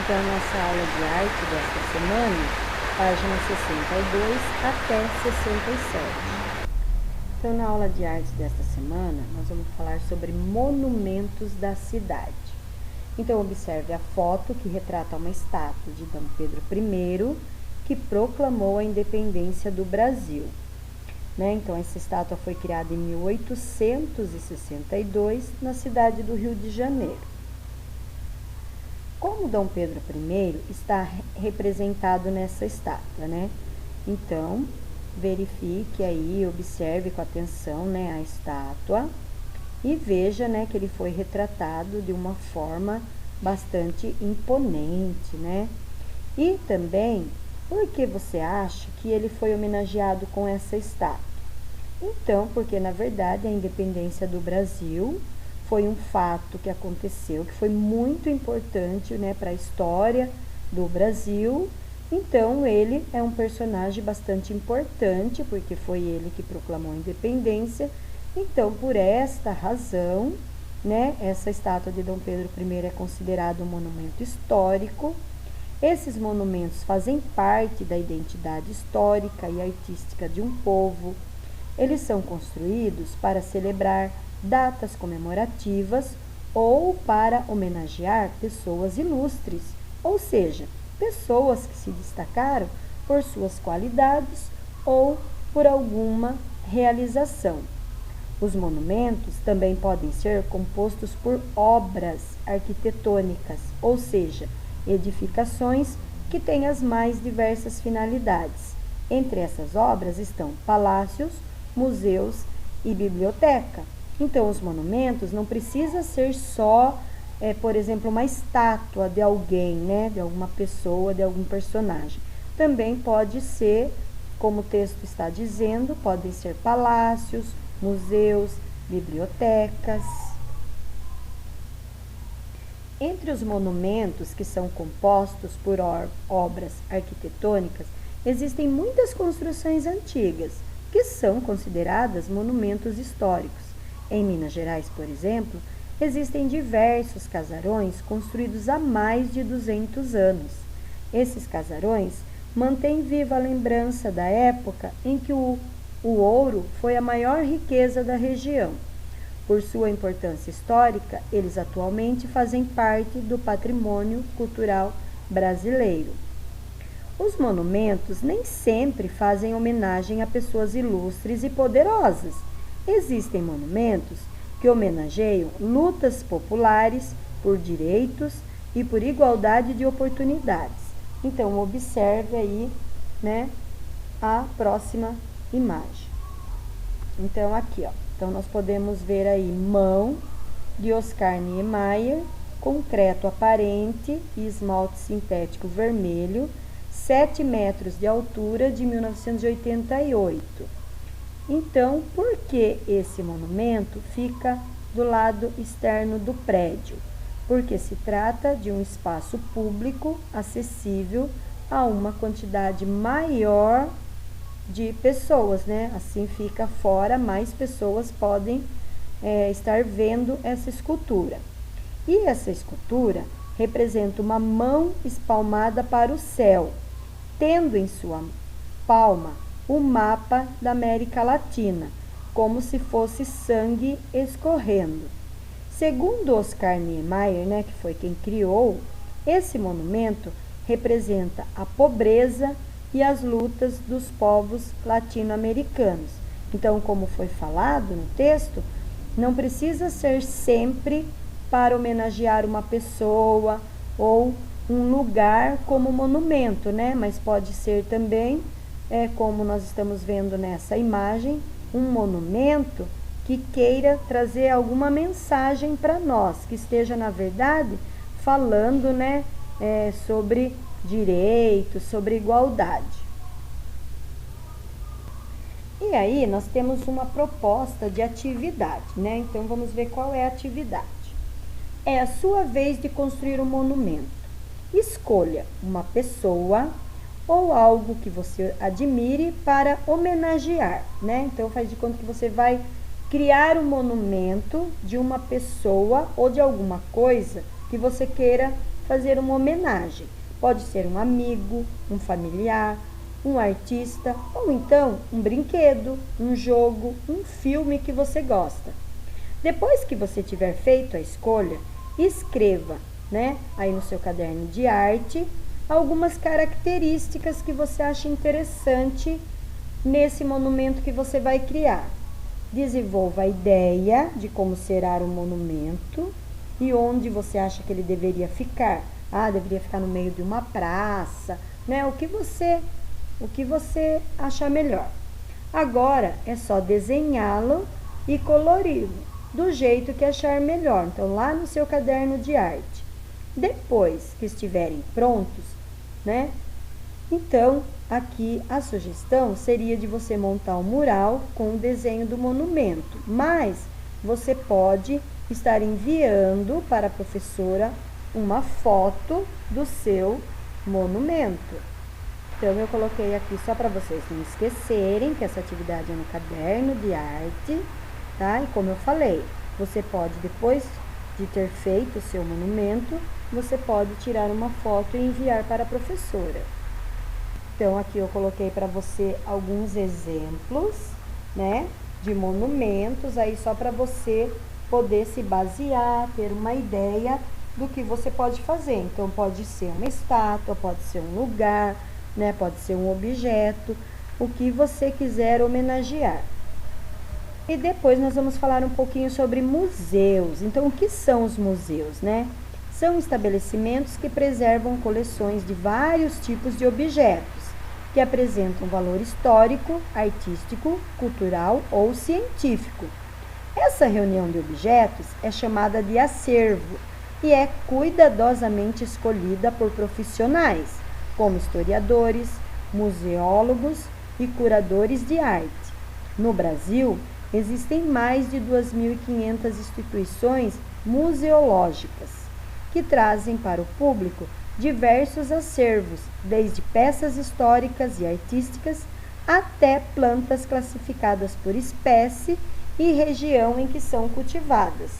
Então, a nossa aula de arte desta semana, página 62 até 67. Então, na aula de arte desta semana, nós vamos falar sobre monumentos da cidade. Então, observe a foto que retrata uma estátua de Dom Pedro I, que proclamou a independência do Brasil. Então, essa estátua foi criada em 1862, na cidade do Rio de Janeiro. Como Dom Pedro I está representado nessa estátua, Então, verifique aí, observe com atenção, a estátua e veja, que ele foi retratado de uma forma bastante imponente, E também, por que você acha que ele foi homenageado com essa estátua? Então, porque na verdade a independência do Brasil foi um fato que aconteceu, que foi muito importante, para a história do Brasil. Então, ele é um personagem bastante importante, porque foi ele que proclamou a independência. Então, por esta razão, essa estátua de Dom Pedro I é considerada um monumento histórico. Esses monumentos fazem parte da identidade histórica e artística de um povo. Eles são construídos para celebrar datas comemorativas ou para homenagear pessoas ilustres, ou seja, pessoas que se destacaram por suas qualidades ou por alguma realização. Os monumentos também podem ser compostos por obras arquitetônicas, ou seja, edificações que têm as mais diversas finalidades. Entre essas obras estão palácios, museus e biblioteca. Então, os monumentos não precisa ser só, por exemplo, uma estátua de alguém, de alguma pessoa, de algum personagem. Também pode ser, como o texto está dizendo, podem ser palácios, museus, bibliotecas. Entre os monumentos que são compostos por obras arquitetônicas, existem muitas construções antigas, que são consideradas monumentos históricos. Em Minas Gerais, por exemplo, existem diversos casarões construídos há mais de 200 anos. Esses casarões mantêm viva a lembrança da época em que o ouro foi a maior riqueza da região. Por sua importância histórica, eles atualmente fazem parte do patrimônio cultural brasileiro. Os monumentos nem sempre fazem homenagem a pessoas ilustres e poderosas. Existem monumentos que homenageiam lutas populares por direitos e por igualdade de oportunidades. Então, observe aí, a próxima imagem. Então, aqui, Então, nós podemos ver aí mão de Oscar Niemeyer, concreto aparente e esmalte sintético vermelho, 7 metros de altura, de 1988. Então, por que esse monumento fica do lado externo do prédio? Porque se trata de um espaço público acessível a uma quantidade maior de pessoas, Assim fica fora, mais pessoas podem estar vendo essa escultura. E essa escultura representa uma mão espalmada para o céu, tendo em sua palma o mapa da América Latina, como se fosse sangue escorrendo. Segundo Oscar Niemeyer, que foi quem criou, esse monumento representa a pobreza e as lutas dos povos latino-americanos. Então, como foi falado no texto, não precisa ser sempre para homenagear uma pessoa ou um lugar como monumento, Mas pode ser também, como nós estamos vendo nessa imagem, um monumento que queira trazer alguma mensagem para nós, que esteja, na verdade, falando, sobre direitos, sobre igualdade. E aí, nós temos uma proposta de atividade, Então, vamos ver qual é a atividade. É a sua vez de construir um monumento. Escolha uma pessoa ou algo que você admire para homenagear, Então, faz de conta que você vai criar um monumento de uma pessoa ou de alguma coisa que você queira fazer uma homenagem. Pode ser um amigo, um familiar, um artista ou então um brinquedo, um jogo, um filme que você gosta. Depois que você tiver feito a escolha, escreva, né, aí no seu caderno de arte, algumas características que você acha interessante nesse monumento que você vai criar. Desenvolva a ideia de como será o monumento e onde você acha que ele deveria ficar. Deveria ficar no meio de uma praça, né? O que você achar melhor. Agora é só desenhá-lo e colori-lo do jeito que achar melhor. Então, lá no seu caderno de arte. Depois que estiverem prontos, né? Então, aqui a sugestão seria de você montar um mural com o desenho do monumento, mas você pode estar enviando para a professora uma foto do seu monumento. Então, eu coloquei aqui só para vocês não esquecerem que essa atividade é no caderno de arte, tá? E como eu falei, você pode, depois de ter feito o seu monumento, você pode tirar uma foto e enviar para a professora. Então, aqui eu coloquei para você alguns exemplos, né, de monumentos, aí só para você poder se basear, ter uma ideia do que você pode fazer. Então, pode ser uma estátua, pode ser um lugar, né, pode ser um objeto, o que você quiser homenagear. E depois nós vamos falar um pouquinho sobre museus. Então, o que são os museus, né? São estabelecimentos que preservam coleções de vários tipos de objetos, que apresentam valor histórico, artístico, cultural ou científico. Essa reunião de objetos é chamada de acervo e é cuidadosamente escolhida por profissionais, como historiadores, museólogos e curadores de arte. No Brasil, existem mais de 2.500 instituições museológicas, que trazem para o público diversos acervos, desde peças históricas e artísticas até plantas classificadas por espécie e região em que são cultivadas.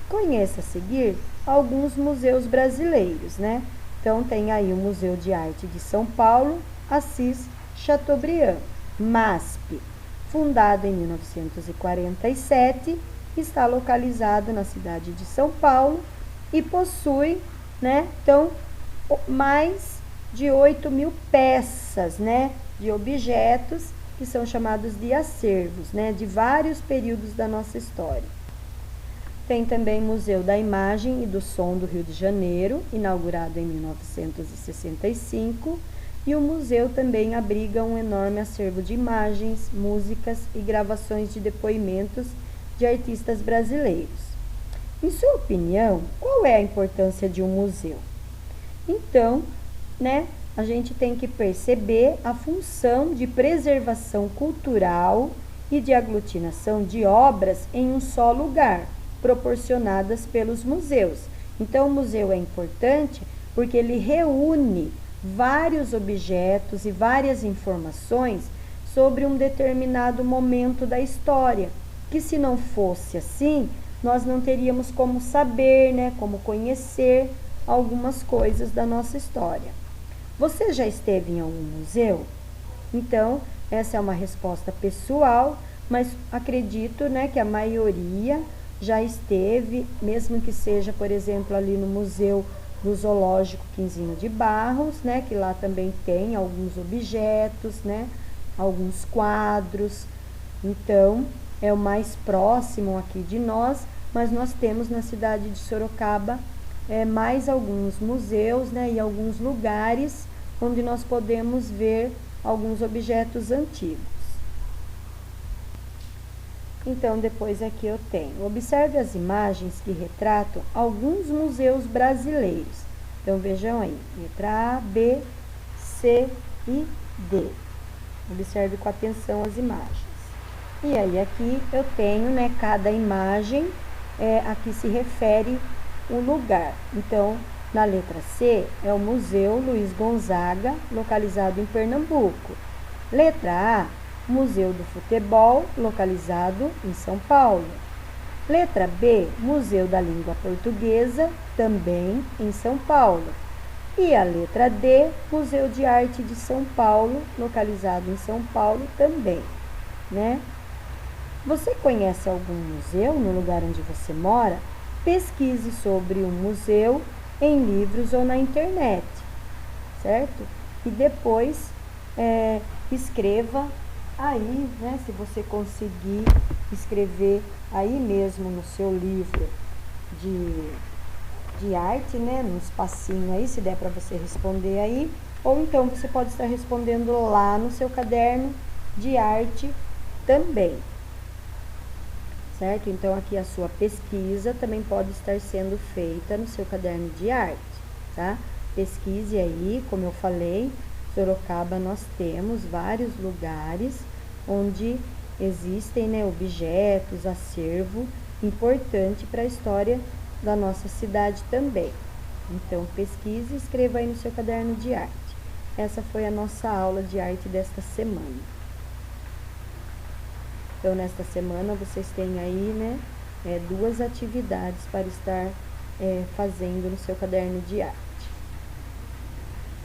Conheça a seguir alguns museus brasileiros, né? Então, tem aí o Museu de Arte de São Paulo, Assis Chateaubriand, MASP, fundado em 1947, está localizado na cidade de São Paulo e possui, né, então, mais de 8.000 peças, né, de objetos que são chamados de acervos, né, de vários períodos da nossa história. Tem também o Museu da Imagem e do Som do Rio de Janeiro, inaugurado em 1965, e o museu também abriga um enorme acervo de imagens, músicas e gravações de depoimentos de artistas brasileiros. Em sua opinião, qual é a importância de um museu? Então, né, a gente tem que perceber a função de preservação cultural e de aglutinação de obras em um só lugar, proporcionadas pelos museus. Então, o museu é importante porque ele reúne vários objetos e várias informações sobre um determinado momento da história, que se não fosse assim, nós não teríamos como saber, né, como conhecer algumas coisas da nossa história. Você já esteve em algum museu? Então, essa é uma resposta pessoal, mas acredito, né, que a maioria já esteve, mesmo que seja, por exemplo, ali no Museu do Zoológico Quinzinho de Barros, né, que lá também tem alguns objetos, né, alguns quadros. Então, é o mais próximo aqui de nós, mas nós temos na cidade de Sorocaba mais alguns museus, né, e alguns lugares onde nós podemos ver alguns objetos antigos. Então, depois aqui eu tenho, observe as imagens que retratam alguns museus brasileiros. Então, vejam aí, letra A, B, C e D. Observe com atenção as imagens. E aí, aqui eu tenho, né, cada imagem, aqui se refere o lugar. Então, na letra C, é o Museu Luiz Gonzaga, localizado em Pernambuco. Letra A, Museu do Futebol, localizado em São Paulo. Letra B, Museu da Língua Portuguesa, também em São Paulo. E a letra D, Museu de Arte de São Paulo, localizado em São Paulo também, né? Você conhece algum museu no lugar onde você mora? Pesquise sobre um museu em livros ou na internet, certo? E depois escreva aí, né? Se você conseguir escrever aí mesmo no seu livro de arte, né? No espacinho aí, se der para você responder aí. Ou então você pode estar respondendo lá no seu caderno de arte também. Certo? Então, aqui a sua pesquisa também pode estar sendo feita no seu caderno de arte, tá? Pesquise aí, como eu falei, Sorocaba nós temos vários lugares onde existem, né, objetos, acervo importante para a história da nossa cidade também. Então, pesquise e escreva aí no seu caderno de arte. Essa foi a nossa aula de arte desta semana. Então, nesta semana, vocês têm aí, né, 2 atividades para estar fazendo no seu caderno de arte.